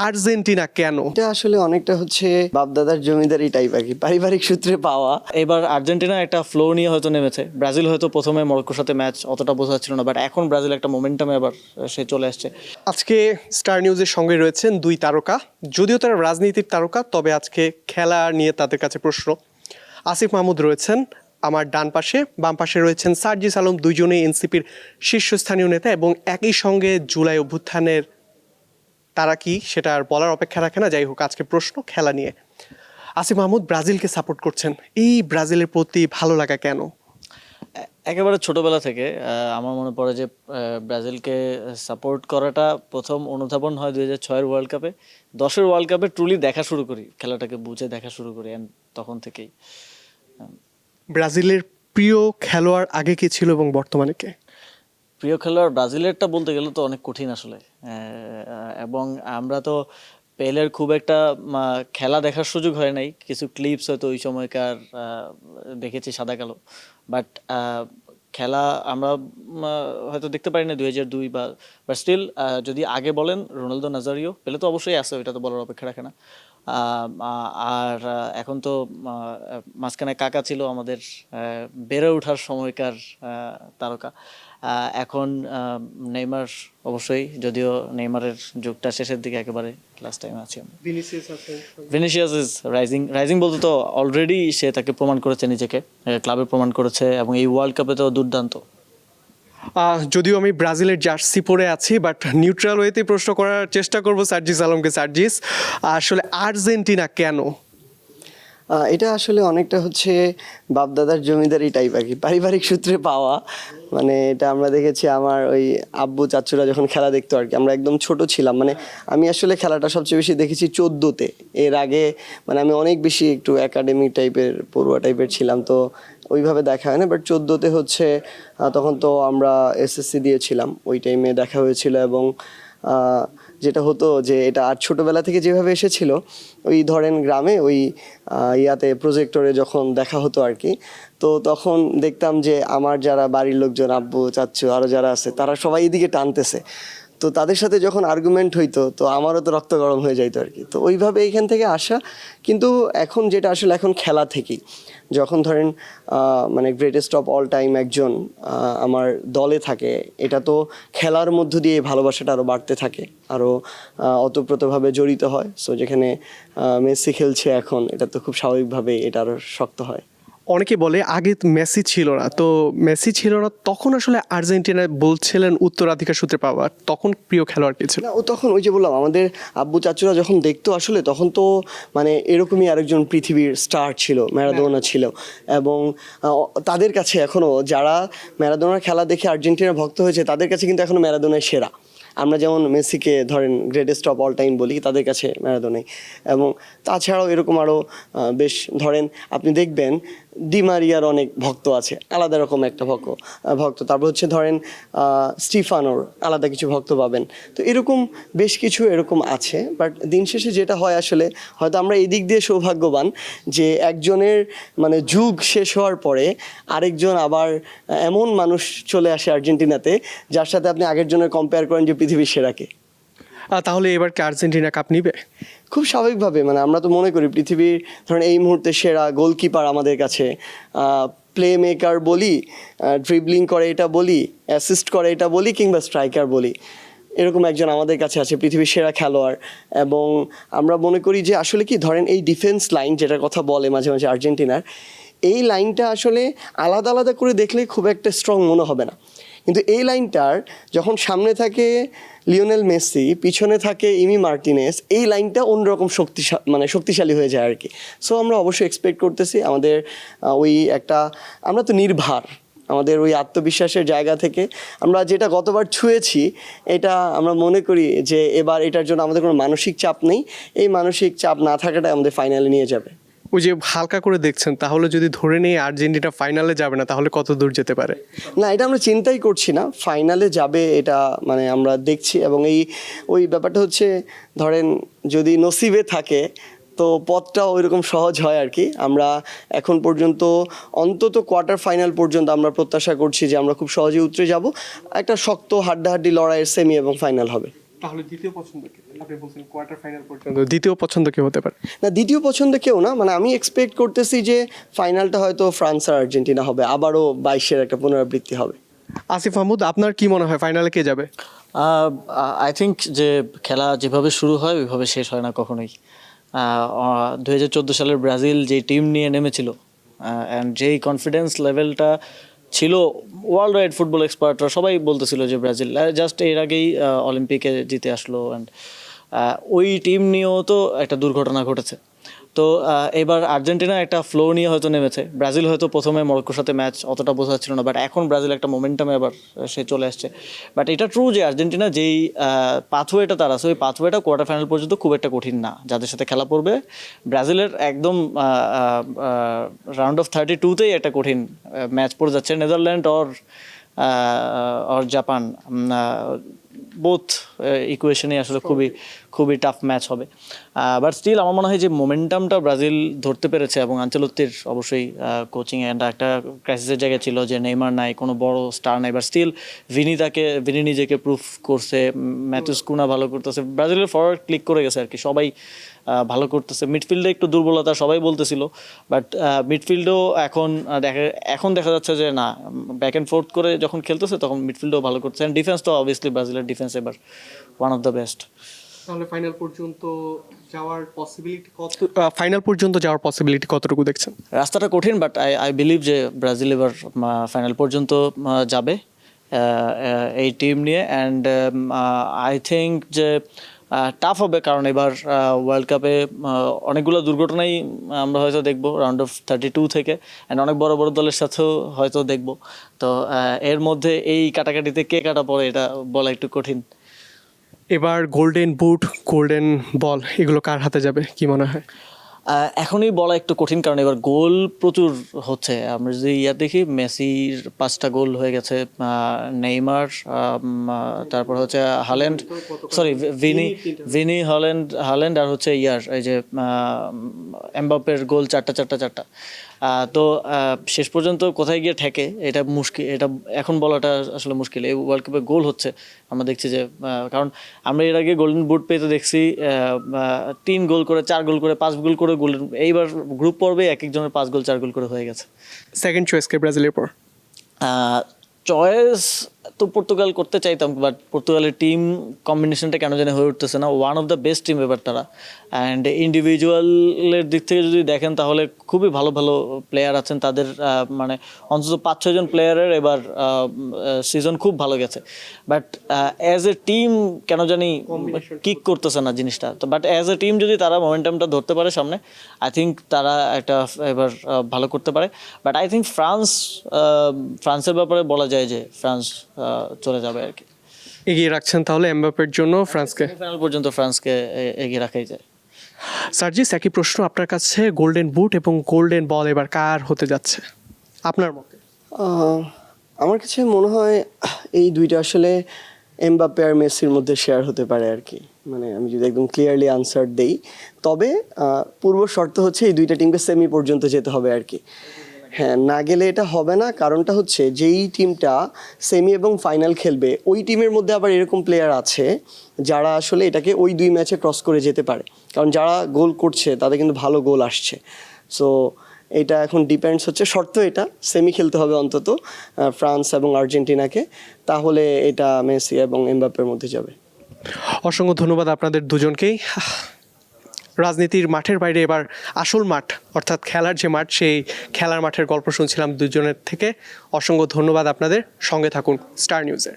Argentina কেন? এটা আসলে অনেকটা হচ্ছে বাপদাদার জমিদারি টাইপ আর কি, পারিবারিক সূত্রে পাওয়া। এবার আর্জেন্টিনা একটা ফ্লো নিয়ে হয়তো নেমেছে। ব্রাজিল হয়তো প্রথমে মরক্কোর সাথে ম্যাচ অতটা বোঝা যাচ্ছিল না, বাট এখন ব্রাজিল একটা মোমেন্টামে আবার সে চলে আসছে। আজকে স্টার নিউজের সঙ্গে রয়েছেন দুই তারকা, যদিও তারা রাজনীতির তারকা, তবে আজকে খেলা নিয়ে তাদের কাছে প্রশ্ন। আসিফ মাহমুদ রয়েছেন আমার ডান পাশে, বাম পাশে রয়েছেন সার্জিস আলম, দুইজনেই এনসিপির শীর্ষস্থানীয় নেতা এবং একই সঙ্গে জুলাই অভ্যুত্থানের তারা কি সেটা আর বলার অপেক্ষা রাখে না। যাই হোক, আজকে প্রশ্ন খেলা নিয়ে। আসিফ মাহমুদ ব্রাজিলকে সাপোর্ট করছেন, এই ব্রাজিলের প্রতি ভালো লাগা কেন? একেবারে ছোটবেলা থেকে আমার মনে পড়ে যে ব্রাজিলকে সাপোর্ট করাটা প্রথম অনুধাবন হয় 2006-এর ওয়ার্ল্ড কাপে। 10-এর ওয়ার্ল্ড কাপে ট্রুলি দেখা শুরু করি, খেলাটাকে বুঝে দেখা শুরু করি, অ্যান্ড তখন থেকেই। ব্রাজিলের প্রিয় খেলোয়াড় আগে কে ছিল এবং বর্তমানে কে? প্রিয় খেলোয়াড় ব্রাজিলেরটা বলতে গেলে তো অনেক কঠিন আসলে, এবং আমরা তো পেলের খুব একটা খেলা দেখার সুযোগ হয় নাই। কিছু ক্লিপস হয়তো ওই সময়কার দেখেছি সাদা কালো, বাট খেলা আমরা হয়তো দেখতে পারি না 2002 বা স্টিল যদি আগে বলেন রোনালদো নাজারিও, পেলে তো অবশ্যই আছে, ওইটা তো বলার অপেক্ষা রাখে না। আর এখন তো মাঝখানে কাকা ছিল আমাদের বেড়ে ওঠার সময়কার তারকা। এখন নেইমার অবশ্যই, যদিও নেইমারের যুগটা শেষের দিকে, একেবারে লাস্ট টাইম আছি আমরা। ভিনিসিয়াস ইজ রাইজিং বলতে তো অলরেডি সে তাকে প্রমাণ করেছে, নিজেকে ক্লাবে প্রমাণ করেছে, এবং এই ওয়ার্ল্ড কাপে তো দুর্দান্ত। যদিও আমি ব্রাজিলের জার্সি পরে আছি, বাট নিউট্রাল ওয়েতে প্রশ্ন করার চেষ্টা করব সার্জিস আলমকে। সার্জিস, আসলে আর্জেন্টিনা কেন? এটা আসলে অনেকটা হচ্ছে বাপদাদার জমিদারি টাইপ আর কি, পারিবারিক সূত্রে পাওয়া। মানে এটা আমরা দেখেছি আমার ওই আব্বু চাচুরা যখন খেলা দেখতো আর কি, আমরা একদম ছোট ছিলাম। মানে আমি আসলে খেলাটা সবচেয়ে বেশি দেখেছি 14-তে। এর আগে মানে আমি অনেক বেশি একটু একাডেমিক টাইপের, পড়ুয়া টাইপের ছিলাম, তো ওইভাবে দেখা হয় না। বাট 14-তে হচ্ছে তখন তো আমরা এসএসসি দিয়েছিলাম, ওই টাইমে দেখা হয়েছিল। এবং যেটা হতো যে এটা আর ছোটোবেলা থেকে যেভাবে এসেছিল, ওই ধরেন গ্রামে ওই ইয়াতে প্রজেক্টরে যখন দেখা হতো আর কি, তো তখন দেখতাম যে আমার যারা বাড়ির লোকজন, আব্বু চাচ্চু আরও যারা আছে, তারা সবাই এদিকে টানতেছে। তো তাদের সাথে যখন আর্গুমেন্ট হইতো, তো আমারও তো রক্ত গরম হয়ে যাইতো আর কি। তো ওইভাবে এইখান থেকে আসা। কিন্তু এখন যেটা আসলে এখন খেলা থেকেই, যখন ধরেন মানে গ্রেটেস্ট অফ অল টাইম একজন আমার দলে থাকে, এটা তো খেলার মধ্য দিয়ে ভালোবাসাটা আরও বাড়তে থাকে, আরও ওতপ্রোতভাবে জড়িত হয়। সো যেখানে মেসি খেলছে এখন, এটা তো খুব স্বাভাবিকভাবেই এটা আরও শক্ত হয়। অনেকে বলে আগে মেসি ছিল না, তো মেসি ছিল না তখন আসলে আর্জেন্টিনা বলছিলেন উত্তরাধিকার সূত্রে পাওয়া, তখন প্রিয় খেলোয়াড় কে ছিল? না, ও তখন ওই যে বললাম আমাদের আব্বু চাচুরা যখন দেখতো আসলে, তখন তো মানে এরকমই আরেকজন পৃথিবীর স্টার ছিল, ম্যারাডোনা ছিল। এবং তাদের কাছে এখনও যারা ম্যারাডোনার খেলা দেখে আর্জেন্টিনার ভক্ত হয়েছে, তাদের কাছে কিন্তু এখনও ম্যারাডোনাই সেরা। আমরা যেমন মেসিকে ধরেন গ্রেটেস্ট অফ অল টাইম বলি, তাদের কাছে ম্যারাডোনাই। এবং তাছাড়াও এরকম আরও বেশ ধরেন আপনি দেখবেন ডি মারিয়ার অনেক ভক্ত আছে, আলাদা রকম একটা ভক্ত। তারপর হচ্ছে ধরেন স্টিফানোর আলাদা কিছু ভক্ত পাবেন। তো এরকম বেশ কিছু এরকম আছে। বাট দিন শেষে যেটা হয় আসলে, হয়তো আমরা এই দিক দিয়ে সৌভাগ্যবান যে একজনের মানে যুগ শেষ হওয়ার পরে আরেকজন আবার এমন মানুষ চলে আসে আর্জেন্টিনাতে, যার সাথে আপনি আগের জনের কম্পেয়ার করেন যে পৃথিবীর সেরাকে। তাহলে এবার কি আর্জেন্টিনা কাপ নিবে? খুব স্বাভাবিকভাবে, মানে আমরা তো মনে করি পৃথিবীর ধরেন এই মুহূর্তে সেরা গোলকিপার আমাদের কাছে, প্লে মেকার বলি, ড্রিবলিং করে এটা বলি, অ্যাসিস্ট করে এটা বলি, কিংবা স্ট্রাইকার বলি, এরকম একজন আমাদের কাছে আছে পৃথিবীর সেরা খেলোয়াড়। এবং আমরা মনে করি যে আসলে কি ধরেন এই ডিফেন্স লাইন যেটার কথা বলে মাঝে মাঝে আর্জেন্টিনার, এই লাইনটা আসলে আলাদা আলাদা করে দেখলে খুব একটা স্ট্রং মনে হবে না, কিন্তু এই লাইনটার যখন সামনে থাকে লিওনেল মেসি, পিছনে থাকে ইমি মার্টিনেস, এই লাইনটা অন্যরকম শক্তিশালী হয়ে যায় আর কি। সো আমরা অবশ্যই এক্সপেক্ট করতেছি আমাদের ওই একটা, আমরা তো নির্ভার আমাদের ওই আত্মবিশ্বাসের জায়গা থেকে, আমরা যেটা গতবার ছুঁয়েছি, এটা আমরা মনে করি যে এবার এটার জন্য আমাদের কোনো মানসিক চাপ নেই। এই মানসিক চাপ না থাকাটা আমাদের ফাইনালে নিয়ে যাবে। ওই যে হালকা করে দেখছেন, তাহলে যদি ধরে নেই আর্জেন্টিনা ফাইনালে যাবে না, তাহলে কত দূর যেতে পারে? না, এটা আমরা চিন্তাই করছি না, ফাইনালে যাবে এটা মানে আমরা দেখছি। এবং ওই ব্যাপারটা হচ্ছে ধরেন যদি নসিবে থাকে, তো পথটাও ওইরকম সহজ হয় আর কি। আমরা এখন পর্যন্ত অন্তত কোয়ার্টার ফাইনাল পর্যন্ত আমরা প্রত্যাশা করছি যে আমরা খুব সহজে উতরে যাব। একটা শক্ত হাড্ডাহাড্ডি লড়াইয়ের সেমি এবং ফাইনাল হবে। তাহলে দ্বিতীয় পছন্দ কে? আপনি বলছেন কোয়ার্টার ফাইনাল পর্যন্ত দ্বিতীয় পছন্দ কে হতে পারে? না, দ্বিতীয় পছন্দ কেউ না, মানে আমি এক্সপেক্ট করতেছি যে ফাইনালটা হয়তো ফ্রান্স আর আর্জেন্টিনা হবে, আবারও 22-এর একটা পুনরাবৃত্তি হবে। আসিফ মাহমুদ, আপনার কি মনে হয় ফাইনালে কে যাবে? আই থিঙ্ক যে খেলা যেভাবে শুরু হয় ওইভাবে শেষ হয় না কখনোই। 2014 সালের ব্রাজিল যে টিম নিয়ে নেমেছিল অ্যান্ড যেই কনফিডেন্স লেভেলটা ছিল, ওয়ার্ল্ড ওয়াইড ফুটবল এক্সপার্টরা সবাই বলতেছিল যে ব্রাজিল জাস্ট এর আগেই অলিম্পিকে জিতে আসলো, অ্যান্ড ওই টিম নিয়েও তো একটা দুর্ঘটনা ঘটেছে। তো এবার আর্জেন্টিনা একটা ফ্লো নিয়ে হয়তো নেমেছে, ব্রাজিল হয়তো প্রথমে মরক্কোর সাথে ম্যাচ অতটা বোঝা ছিল না, বাট এখন ব্রাজিল একটা মোমেন্টামে এবার সে চলে আসছে। বাট এটা ট্রু যে আর্জেন্টিনা যেই পাথওয়েটা তার আছে, ওই পাথওয়েটা কোয়ার্টার ফাইনাল পর্যন্ত খুব একটা কঠিন না। যাদের সাথে খেলা পড়বে ব্রাজিলের একদম রাউন্ড অফ 32তেই একটা কঠিন ম্যাচ পড়ে যাচ্ছে, নেদারল্যান্ড অর জাপান। বোথ ইকুয়েশনে আসলে খুবই টাফ ম্যাচ হবে। বাট স্টিল আমার মনে হয় যে মোমেন্টামটা ব্রাজিল ধরতে পেরেছে, এবং আঞ্চলত্তির অবশ্যই কোচিং এন্ড একটা ক্রাইসিসের জায়গায় ছিল যে নেইমার নাই, কোনো বড় স্টার নাই, বাট স্টিল ভিনি নিজেকে প্রুফ করছে, ম্যাথিউস কুনা ভালো করতেছে, ব্রাজিলের ফরওয়ার্ড ক্লিক করে গেছে আর কি, সবাই ভালো করতেছে। মিডফিল্ডে একটু দুর্বলতা সবাই বলতেছিল, বাট মিডফিল্ডেও এখন দেখা যাচ্ছে যে না, ব্যাক অ্যান্ড ফোর্থ করে যখন খেলতেছে তখন মিডফিল্ডেও ভালো করতেছে, অ্যান্ড ডিফেন্স তো অবভিয়াসলি ব্রাজিলের ডিফেন্স এবার ওয়ান অফ দ্য বেস্ট। তাহলে ফাইনাল পর্যন্ত যাওয়ার পসিবিলিটি কতটুকু দেখছেন? রাস্তাটা কঠিন, বাট আই বিলিভ যে ব্রাজিল এবার ফাইনাল পর্যন্ত যাবে এই টিম নিয়ে, অ্যান্ড আই থিঙ্ক যে টাফ হবে, কারণ এবার ওয়ার্ল্ড কাপে অনেকগুলো দুর্ঘটনাই আমরা হয়তো দেখবো রাউন্ড অফ 32 থেকে, অ্যান্ড অনেক বড় বড় দলের সাথেও হয়তো দেখবো। তো এর মধ্যে এই কাটাকাটিতে কে কাটা পড়ে এটা বলা একটু কঠিন। এবার গোল্ডেন বুট, গোল্ডেন বল এগুলো কার হাতে যাবে কি মনে হয়? এখনই বলা একটু কঠিন, কারণ এবার গোল প্রচুর হচ্ছে। আমরা যদি দেখি, মেসির 5টা গোল হয়ে গেছে, নেইমার, তারপর হচ্ছে হাল্যান্ড, সরি ভিনি হাল্যান্ড আর হচ্ছে এই যে এমবাপ্পের গোল 4টা। তো শেষ পর্যন্ত কোথায় গিয়ে ঠেকে এটা মুশকিল, এটা এখন বলাটা আসলে মুশকিল। এই ওয়ার্ল্ড কাপে গোল হচ্ছে, আমরা দেখছি যে, কারণ আমরা এর আগে গোল্ডেন বুট পেতে দেখছি 3 গোল করে, 4 গোল করে, 5 গোল করে গোল্ডেন, এইবার গ্রুপ পর্বে এক একজনের 5 গোল 4 গোল করে হয়ে গেছে। সেকেন্ড চয়েস কে ব্রাজিলের পর? চয়েস তো পর্তুগাল করতে চাইতাম, বাট পর্তুগালের টিম কম্বিনেশনটা কেন জানি হয়ে উঠতেছে না। One of the best team এবার তারা, অ্যান্ড ইন্ডিভিজুয়ালের দিক থেকে যদি দেখেন তাহলে খুবই ভালো ভালো প্লেয়ার আছেন তাদের, মানে অন্তত 5-6 জন প্লেয়ারের এবার সিজন খুব ভালো গেছে, বাট অ্যাজ এ টিম কেন জানি কিক করতেছে না জিনিসটা। তো বাট অ্যাজ এ টিম যদি তারা মোমেন্টামটা ধরতে পারে সামনে, আই থিঙ্ক তারা একটা এবার ভালো করতে পারে। বাট আই থিঙ্ক ফ্রান্সের ব্যাপারে বলা যায় যে ফ্রান্স চলে যাবে আর কি। এগিয়ে রাখছেন তাহলে এমবাপ্পের জন্য ফ্রান্সকে? ফাইনাল পর্যন্ত ফ্রান্সকে এগিয়ে রাখাই যায়। সার্জিস, একই প্রশ্ন আপনার কাছে, গোল্ডেন বুট এবং গোল্ডেন বল এবার কার হতে যাচ্ছে আপনার মতে? আমার কাছে মনে হয় এই দুইটা আসলে এমবাপ্পে আর মেসির মধ্যে শেয়ার হতে পারে আর কি। মানে আমি যদি একদম ক্লিয়ারলি আনসার দেই, তবে পূর্ব শর্ত হচ্ছে এই দুইটা টিমকে সেমি পর্যন্ত যেতে হবে আর কি। হ্যাঁ, না গেলে এটা হবে না। কারণটা হচ্ছে যেই টিমটা সেমি এবং ফাইনাল খেলবে ওই টিমের মধ্যে আবার এরকম প্লেয়ার আছে যারা আসলে এটাকে ওই 2 ম্যাচে ক্রস করে যেতে পারে, কারণ যারা গোল করছে তাদের কিন্তু ভালো গোল আসছে। সো এটা এখন ডিপেন্ডস হচ্ছে, শর্ত এটা সেমি খেলতে হবে অন্তত ফ্রান্স এবং আর্জেন্টিনাকে, তাহলে এটা মেসি এবং এমবাপ্পের মধ্যে যাবে। অসংখ্য ধন্যবাদ আপনাদের দুজনকেই। রাজনীতির মাঠের বাইরে এবার আসল মাঠ, অর্থাৎ খেলার যে মাঠ, সেই খেলার মাঠের গল্প শুনছিলাম দুজনের থেকে। অসংখ্য ধন্যবাদ আপনাদের, সঙ্গে থাকুন স্টার নিউজে।